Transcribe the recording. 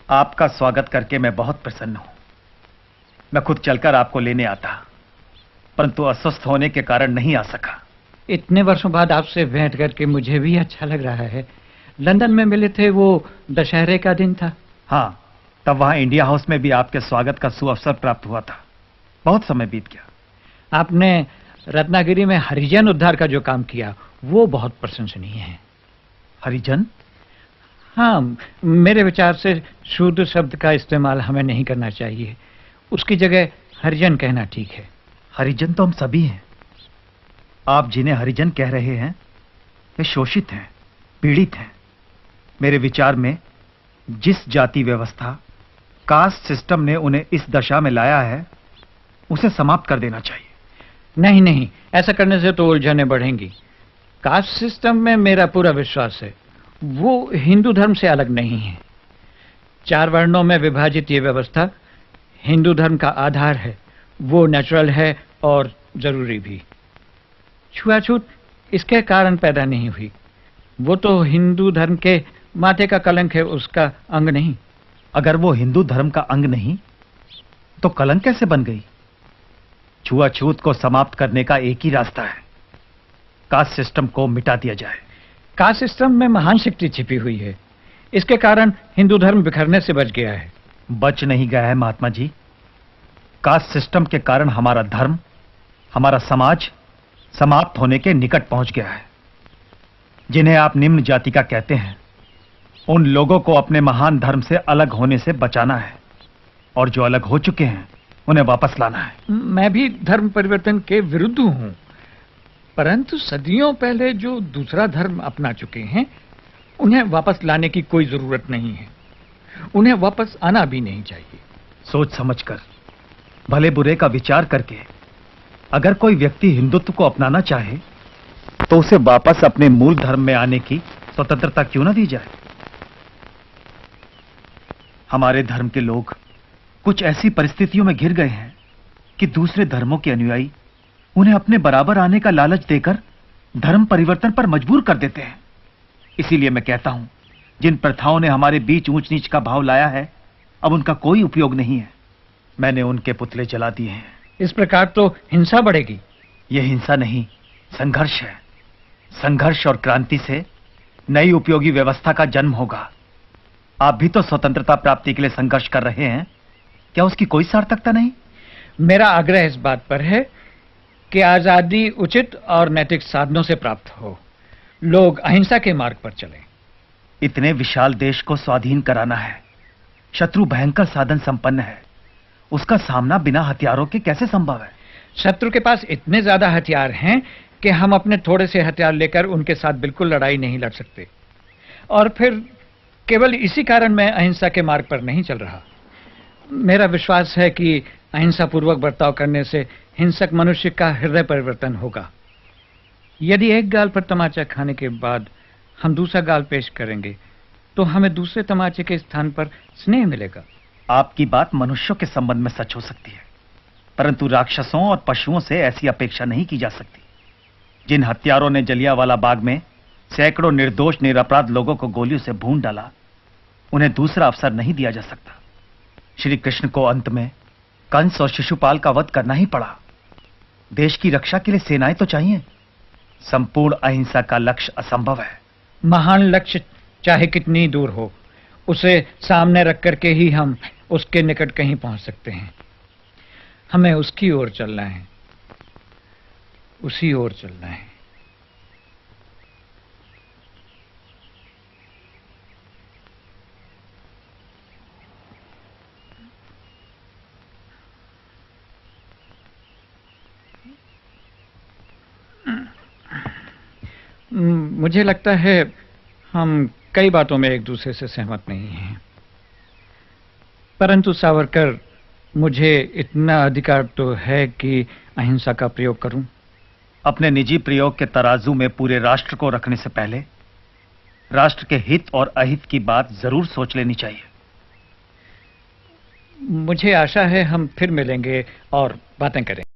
आपका स्वागत करके मैं बहुत प्रसन्न हूं। मैं खुद चलकर आपको लेने आता, परंतु अस्वस्थ होने के कारण नहीं आ सका। इतने वर्षों बाद आपसे भेंट करके मुझे भी अच्छा लग रहा है। लंदन में मिले थे, वो दशहरे का दिन था। हाँ, तब वहां इंडिया हाउस में भी आपके स्वागत का सुअवसर प्राप्त हुआ था। बहुत समय बीत गया। आपने रत्नागिरी में हरिजन उद्धार का जो काम किया वो बहुत प्रशंसनीय है। हरिजन? हाँ, मेरे विचार से शूद्र शब्द का इस्तेमाल हमें नहीं करना चाहिए। उसकी जगह हरिजन कहना ठीक है। हरिजन तो हम सभी हैं। आप जिन्हें हरिजन कह रहे हैं वे शोषित हैं, पीड़ित हैं। मेरे विचार में जिस जाति व्यवस्था, कास्ट सिस्टम ने उन्हें इस दशा में लाया है उसे समाप्त कर देना चाहिए। नहीं नहीं, ऐसा करने से तो उलझनें बढ़ेंगी। कास्ट सिस्टम में मेरा पूरा विश्वास है। वो हिंदू धर्म से अलग नहीं है। 4 वर्णों में विभाजित ये व्यवस्था हिंदू धर्म का आधार है। वो नेचुरल है और जरूरी भी। छुआछूत इसके कारण पैदा नहीं हुई। वो तो हिंदू धर्म के माथे का कलंक है, उसका अंग नहीं। अगर वो हिंदू धर्म का अंग नहीं तो कलंक कैसे बन गई? छुआछूत को समाप्त करने का एक ही रास्ता है, कास्ट सिस्टम को मिटा दिया जाए। कास्ट सिस्टम में महान शक्ति छिपी हुई है। इसके कारण हिंदू धर्म बिखरने से बच गया है। बच नहीं गया है महात्मा जी। कास्ट सिस्टम के कारण हमारा धर्म, हमारा समाज समाप्त होने के निकट पहुंच गया है। जिन्हें आप निम्न जाति का कहते हैं, उन लोगों को अपने महान धर्म से अलग होने से बचाना है, और जो अलग हो चुके हैं उन्हें वापस लाना है। मैं भी धर्म परिवर्तन के विरुद्ध हूं, परंतु सदियों पहले जो दूसरा धर्म अपना चुके हैं उन्हें वापस लाने की कोई जरूरत नहीं है। उन्हें वापस आना भी नहीं चाहिए। सोच समझकर, भले बुरे का विचार करके अगर कोई व्यक्ति हिंदुत्व को अपनाना चाहे तो उसे वापस अपने मूल धर्म में आने की स्वतंत्रता क्यों ना दी जाए? हमारे धर्म के लोग कुछ ऐसी परिस्थितियों में घिर गए हैं कि दूसरे धर्मों के अनुयायी उन्हें अपने बराबर आने का लालच देकर धर्म परिवर्तन पर मजबूर कर देते हैं। इसीलिए मैं कहता हूं, जिन प्रथाओं ने हमारे बीच ऊंच नीच का भाव लाया है, अब उनका कोई उपयोग नहीं है। मैंने उनके पुतले जला दिए हैं। इस प्रकार तो हिंसा बढ़ेगी। यह हिंसा नहीं, संघर्ष है। संघर्ष और क्रांति से नई उपयोगी व्यवस्था का जन्म होगा। आप भी तो स्वतंत्रता प्राप्ति के लिए संघर्ष कर रहे हैं, क्या उसकी कोई सार्थकता नहीं? मेरा आग्रह इस बात पर है कि आजादी उचित और नैतिक साधनों से प्राप्त हो। लोग अहिंसा के मार्ग पर चलें। इतने विशाल देश को स्वाधीन कराना है। शत्रु भयंकर साधन संपन्न है। उसका सामना बिना हथियारों के कैसे संभव है? शत्रु के पास इतने ज्यादा हथियार हैं कि हम अपने थोड़े से हथियार लेकर उनके साथ बिल्कुल लड़ाई नहीं लड़ सकते। और फिर केवल इसी कारण मैं अहिंसा के मार्ग पर नहीं चल रहा। मेरा विश्वास है कि अहिंसा पूर्वक बर्ताव करने से हिंसक मनुष्य का हृदय परिवर्तन होगा। यदि एक गाल पर तमाचा खाने के बाद हम दूसरा गाल पेश करेंगे तो हमें दूसरे तमाचे के स्थान पर स्नेह मिलेगा। आपकी बात मनुष्यों के संबंध में सच हो सकती है, परंतु राक्षसों और पशुओं से ऐसी अपेक्षा नहीं की जा सकती। जिन हत्यारों ने जलियांवाला बाग में सैकड़ों निर्दोष निरपराध लोगों को गोलियों से भून डाला, उन्हें दूसरा अवसर नहीं दिया जा सकता। श्री कृष्ण को अंत में कंस और शिशुपाल का वध करना ही पड़ा। देश की रक्षा के लिए सेनाएं तो चाहिए। संपूर्ण अहिंसा का लक्ष्य असंभव है। महान लक्ष्य चाहे कितनी दूर हो, उसे सामने रख करके ही हम उसके निकट कहीं पहुंच सकते हैं। हमें उसकी ओर चलना है, उसी ओर चलना है। मुझे लगता है हम कई बातों में एक दूसरे से सहमत नहीं हैं, परंतु सावरकर, मुझे इतना अधिकार तो है कि अहिंसा का प्रयोग करूं। अपने निजी प्रयोग के तराजू में पूरे राष्ट्र को रखने से पहले राष्ट्र के हित और अहित की बात जरूर सोच लेनी चाहिए। मुझे आशा है हम फिर मिलेंगे और बातें करेंगे।